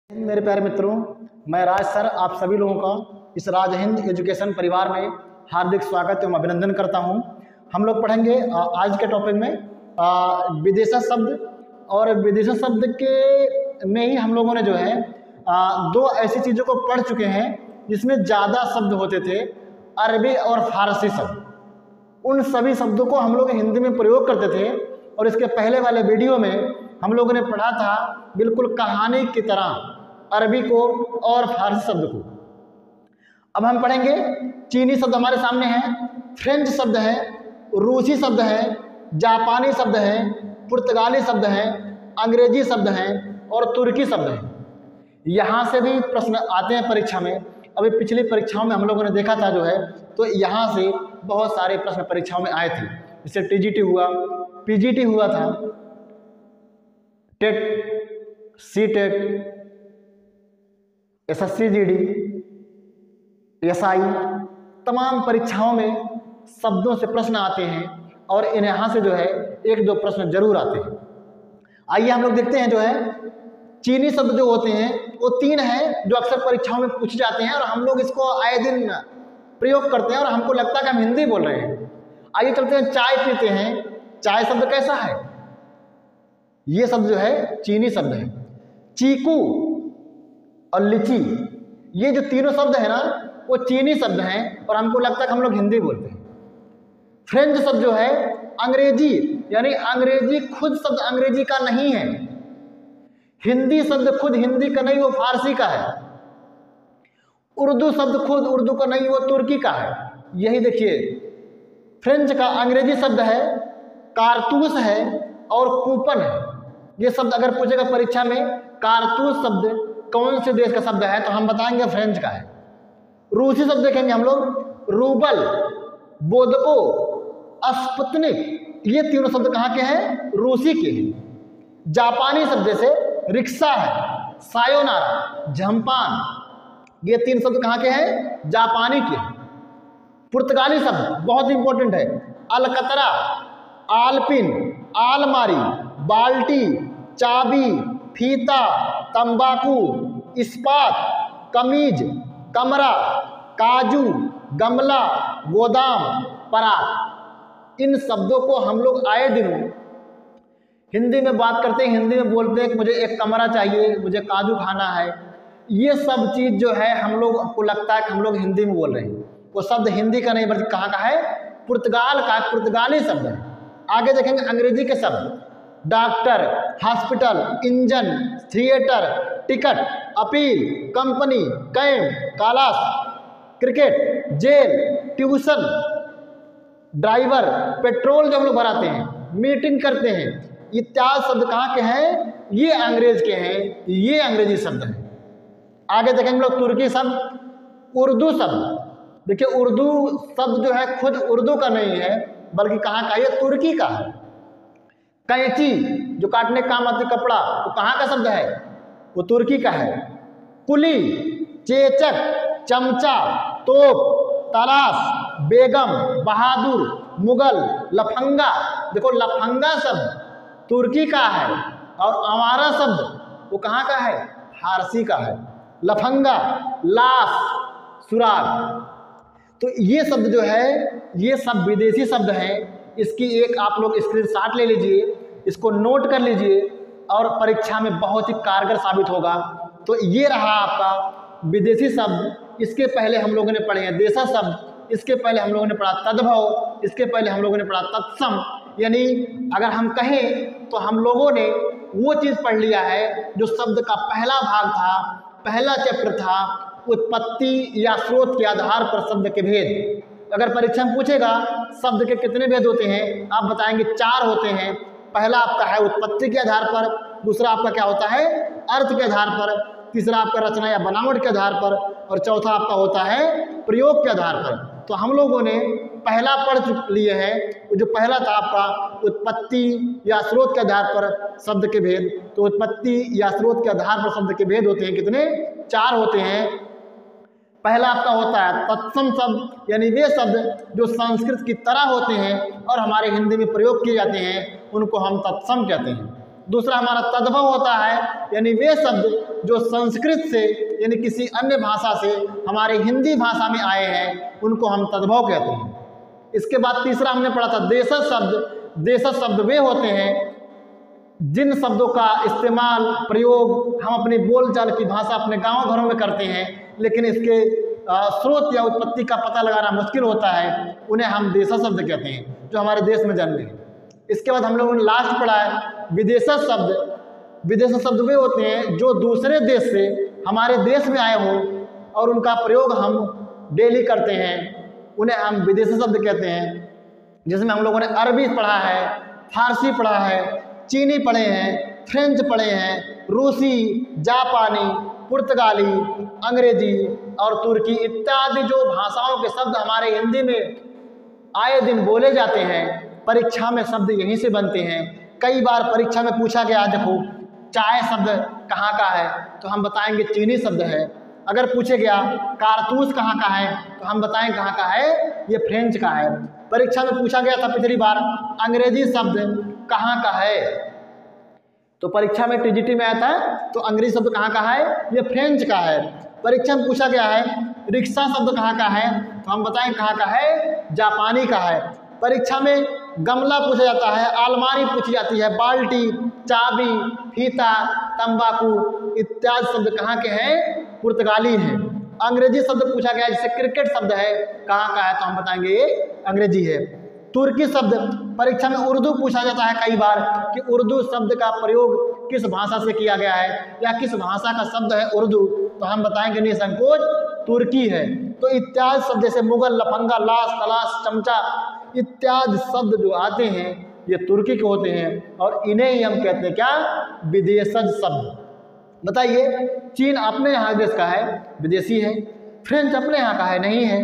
मेरे प्यारे मित्रों, मैं राज सर आप सभी लोगों का इस राज हिंद एजुकेशन परिवार में हार्दिक स्वागत एवं अभिनंदन करता हूं। हम लोग पढ़ेंगे आज के टॉपिक में विदेशा शब्द, और विदेशा शब्द के में ही हम लोगों ने जो है दो ऐसी चीज़ों को पढ़ चुके हैं जिसमें ज़्यादा शब्द होते थे, अरबी और फारसी शब्द। उन सभी शब्दों को हम लोग हिंदी में प्रयोग करते थे, और इसके पहले वाले वीडियो में हम लोगों ने पढ़ा था बिल्कुल कहानी की तरह अरबी को और फारसी शब्द को। अब हम पढ़ेंगे चीनी शब्द हमारे सामने हैं, फ्रेंच शब्द है, रूसी शब्द है, जापानी शब्द है, पुर्तगाली शब्द है, अंग्रेजी शब्द है और तुर्की शब्द है। यहाँ से भी प्रश्न आते हैं परीक्षा में। अभी पिछली परीक्षाओं में हम लोगों ने देखा था जो है, तो यहाँ से बहुत सारे प्रश्न परीक्षाओं में आए थे। जैसे टीजीटी हुआ, पीजीटी हुआ था, TET, CTET, SSC GD, SI, तमाम परीक्षाओं में शब्दों से प्रश्न आते हैं, और इन यहाँ से जो है एक दो प्रश्न जरूर आते हैं। आइए हम लोग देखते हैं जो है चीनी शब्द जो होते हैं वो तीन हैं जो अक्सर परीक्षाओं में पूछे जाते हैं, और हम लोग इसको आए दिन प्रयोग करते हैं और हमको लगता है कि हम हिंदी बोल रहे हैं। आइए चलते हैं, चाय पीते हैं। चाय शब्द कैसा है? ये शब्द जो है चीनी शब्द है। चीकू और लीची, ये जो तीनों शब्द है ना वो चीनी शब्द हैं, और हमको लगता है कि हम लोग हिंदी बोलते हैं। फ्रेंच शब्द जो है अंग्रेजी, यानी अंग्रेजी खुद शब्द अंग्रेजी का नहीं है। हिंदी शब्द खुद हिंदी का नहीं, वो फारसी का है। उर्दू शब्द खुद उर्दू का नहीं, वो तुर्की का है। यही देखिए, फ्रेंच का अंग्रेजी शब्द है, कारतूस है और कूपन है। ये शब्द अगर पूछेगा परीक्षा में, कारतूस शब्द कौन से देश का शब्द है, तो हम बताएंगे फ्रेंच का है। रूसी शब्द देखेंगे हम लोग, रूबल, बोदको, स्पुतनिक, ये तीनों शब्द कहाँ के हैं? रूसी के हैं। जापानी शब्द जैसे रिक्शा है, सायोनारा, झम्पान, ये तीन शब्द कहाँ के हैं? जापानी के हैं। पुर्तगाली शब्द बहुत इंपॉर्टेंट है, अलकतरा, आलपिन, आलमारी, बाल्टी, चाबी, फीता, तंबाकू, इस्पात, कमीज, कमरा, काजू, गमला, गोदाम, परात। इन शब्दों को हम लोग आए दिन हिंदी में बात करते हैं, हिंदी में बोलते हैं कि मुझे एक कमरा चाहिए, मुझे काजू खाना है। ये सब चीज़ जो है हम लोग को लगता है कि हम लोग हिंदी में बोल रहे हैं। वो शब्द हिंदी का नहीं बल्कि कहाँ का है? पुर्तगाल का, पुर्तगाली शब्द है। आगे देखेंगे अंग्रेजी के शब्द, doctor, hospital, engine, theatre, ticket, appeal, company, camp, class, cricket, jail, tuition, driver, petrol जो हम लोग भराते हैं, मीटिंग करते हैं, इत्यादि शब्द कहाँ के हैं? ये अंग्रेज के हैं, ये अंग्रेजी शब्द हैं। आगे देखेंगे हम लोग तुर्की शब्द, उर्दू शब्द। देखिए, उर्दू शब्द जो है खुद उर्दू का नहीं है बल्कि कहाँ का है? तुर्की का है। कैंची जो काटने का काम आती कपड़ा, वो कहाँ का शब्द है? वो तुर्की का है। कुली, चेचक, चमचा, तोप, तराश, बेगम, बहादुर, मुगल, लफंगा। देखो, लफंगा शब्द तुर्की का है, और आवारा शब्द वो कहाँ का है? फारसी का है। लफंगा, लाश, सुराग। तो ये शब्द जो है ये सब विदेशी शब्द हैं। इसकी एक आप लोग स्क्रीनशॉट ले लीजिए, इसको नोट कर लीजिए, और परीक्षा में बहुत ही कारगर साबित होगा। तो ये रहा आपका विदेशी शब्द। इसके पहले हम लोगों ने पढ़े हैं देशा शब्द, इसके पहले हम लोगों ने पढ़ा तद्भव, इसके पहले हम लोगों ने पढ़ा तत्सम। यानी अगर हम कहें तो हम लोगों ने वो चीज़ पढ़ लिया है जो शब्द का पहला भाग था, पहला चैप्टर था, उत्पत्ति या स्रोत के आधार पर शब्द के भेद। अगर परीक्षा में पूछेगा शब्द के कितने भेद होते हैं, आप बताएंगे 4 होते हैं। पहला आपका है उत्पत्ति के आधार पर, दूसरा आपका क्या होता है? अर्थ के आधार पर, तीसरा आपका रचना या बनावट के आधार पर, और चौथा आपका होता है प्रयोग के आधार पर। तो हम लोगों ने पहला पढ़ लिए हैं, जो पहला था आपका उत्पत्ति या स्रोत के आधार पर शब्द के भेद। तो उत्पत्ति या स्रोत के आधार पर शब्द के भेद होते हैं कितने? 4 होते हैं। पहला आपका होता है तत्सम शब्द, यानी वे शब्द जो संस्कृत की तरह होते हैं और हमारे हिंदी में प्रयोग किए जाते हैं, उनको हम तत्सम कहते हैं। दूसरा हमारा तद्भव होता है, यानी वे शब्द जो संस्कृत से यानी किसी अन्य भाषा से हमारे हिंदी भाषा में आए हैं उनको हम तद्भव कहते हैं। इसके बाद तीसरा हमने पढ़ा था देशज शब्द। देशज शब्द वे होते हैं जिन शब्दों का इस्तेमाल प्रयोग हम अपनी बोलचाल की भाषा अपने गांव घरों में करते हैं, लेकिन इसके स्रोत या उत्पत्ति का पता लगाना मुश्किल होता है, उन्हें हम देशज शब्द कहते हैं जो हमारे देश में जन्मे हैं। इसके बाद हम लोगों ने लास्ट पढ़ा है विदेशज शब्द। विदेशज शब्द वे होते हैं जो दूसरे देश से हमारे देश में आए हों और उनका प्रयोग हम डेली करते हैं, उन्हें हम विदेशी शब्द कहते हैं। जिसमें हम लोगों ने अरबी पढ़ा है, फारसी पढ़ा है, चीनी पढ़े हैं, फ्रेंच पढ़े हैं, रूसी, जापानी, पुर्तगाली, अंग्रेजी और तुर्की इत्यादि जो भाषाओं के शब्द हमारे हिंदी में आए दिन बोले जाते हैं, परीक्षा में शब्द यहीं से बनते हैं। कई बार परीक्षा में पूछा गया, देखो चाय शब्द कहाँ का है, तो हम बताएंगे चीनी शब्द है। अगर पूछे गया कारतूस कहाँ का है, तो हम बताएं कहाँ का है, ये फ्रेंच का है। परीक्षा में पूछा गया था पिछली बार अंग्रेजी शब्द कहाँ का है, तो परीक्षा में टीजीटी में आया था, तो अंग्रेजी शब्द कहाँ का है, ये फ्रेंच का है। परीक्षा में पूछा गया है रिक्शा शब्द कहाँ का है, तो हम बताएं कहाँ का है, जापानी का है। परीक्षा में गमला पूछा जाता है, अलमारी पूछी जाती है, बाल्टी, चाबी, फीता, तंबाकू इत्यादि शब्द कहाँ के हैं, पुर्तगाली हैं। अंग्रेजी शब्द पूछा गया जैसे क्रिकेट शब्द है, कहाँ का है, तो हम बताएंगे ये अंग्रेजी है। तुर्की शब्द परीक्षा में उर्दू पूछा जाता है कई बार कि उर्दू शब्द का प्रयोग किस भाषा से किया गया है या किस भाषा का शब्द है उर्दू, तो हम बताएंगे निसंकोच तुर्की है। तो इत्यादि शब्द जैसे मुगल, लफंगा, लाश, तलाश, चमचा इत्यादि शब्द जो आते हैं ये तुर्की के होते हैं और इन्हें ही हम कहते हैं क्या, विदेशज शब्द। बताइए चीन अपने यहाँ देश का है, विदेशी है। फ्रेंच अपने यहाँ का है, नहीं है।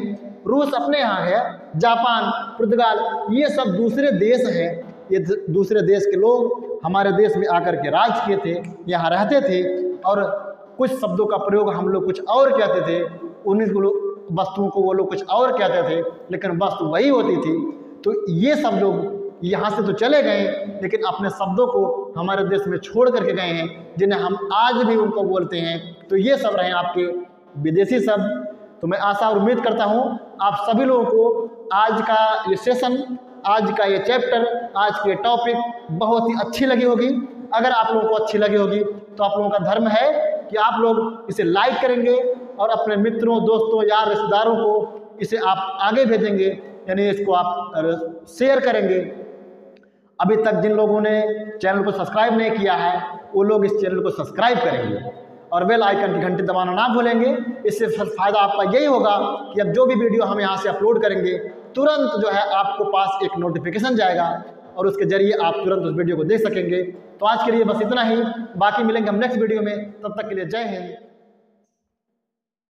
रूस अपने यहाँ है। जापान, पुर्तगाल ये सब दूसरे देश हैं। ये दूसरे देश के लोग हमारे देश में आकर के राज किए थे, यहाँ रहते थे और कुछ शब्दों का प्रयोग हम लोग कुछ और कहते थे, उन्हीं वस्तुओं को वो लोग कुछ और कहते थे, लेकिन वस्तु वही होती थी। तो ये सब लोग यहाँ से तो चले गए, लेकिन अपने शब्दों को हमारे देश में छोड़ करके गए हैं, जिन्हें हम आज भी उनको बोलते हैं। तो ये सब रहे आपके विदेशी शब्द। तो मैं आशा और उम्मीद करता हूँ आप सभी लोगों को आज का ये सेशन, आज का ये चैप्टर, आज के टॉपिक बहुत ही अच्छी लगी होगी। अगर आप लोगों को अच्छी लगी होगी तो आप लोगों का धर्म है कि आप लोग इसे लाइक करेंगे और अपने मित्रों, दोस्तों, यार, रिश्तेदारों को इसे आप आगे भेजेंगे, यानी इसको आप शेयर करेंगे। अभी तक जिन लोगों ने चैनल को सब्सक्राइब नहीं किया है वो लोग इस चैनल को सब्सक्राइब करेंगे और बेल आइकन की घंटी दबाना ना भूलेंगे। इससे फ़ायदा आपका यही होगा कि अब जो भी वीडियो हम यहाँ से अपलोड करेंगे तुरंत जो है आपको पास एक नोटिफिकेशन जाएगा और उसके जरिए आप तुरंत उस वीडियो को देख सकेंगे। तो आज के लिए बस इतना ही, बाकी मिलेंगे हम नेक्स्ट वीडियो में। तब तक के लिए जय हिंद।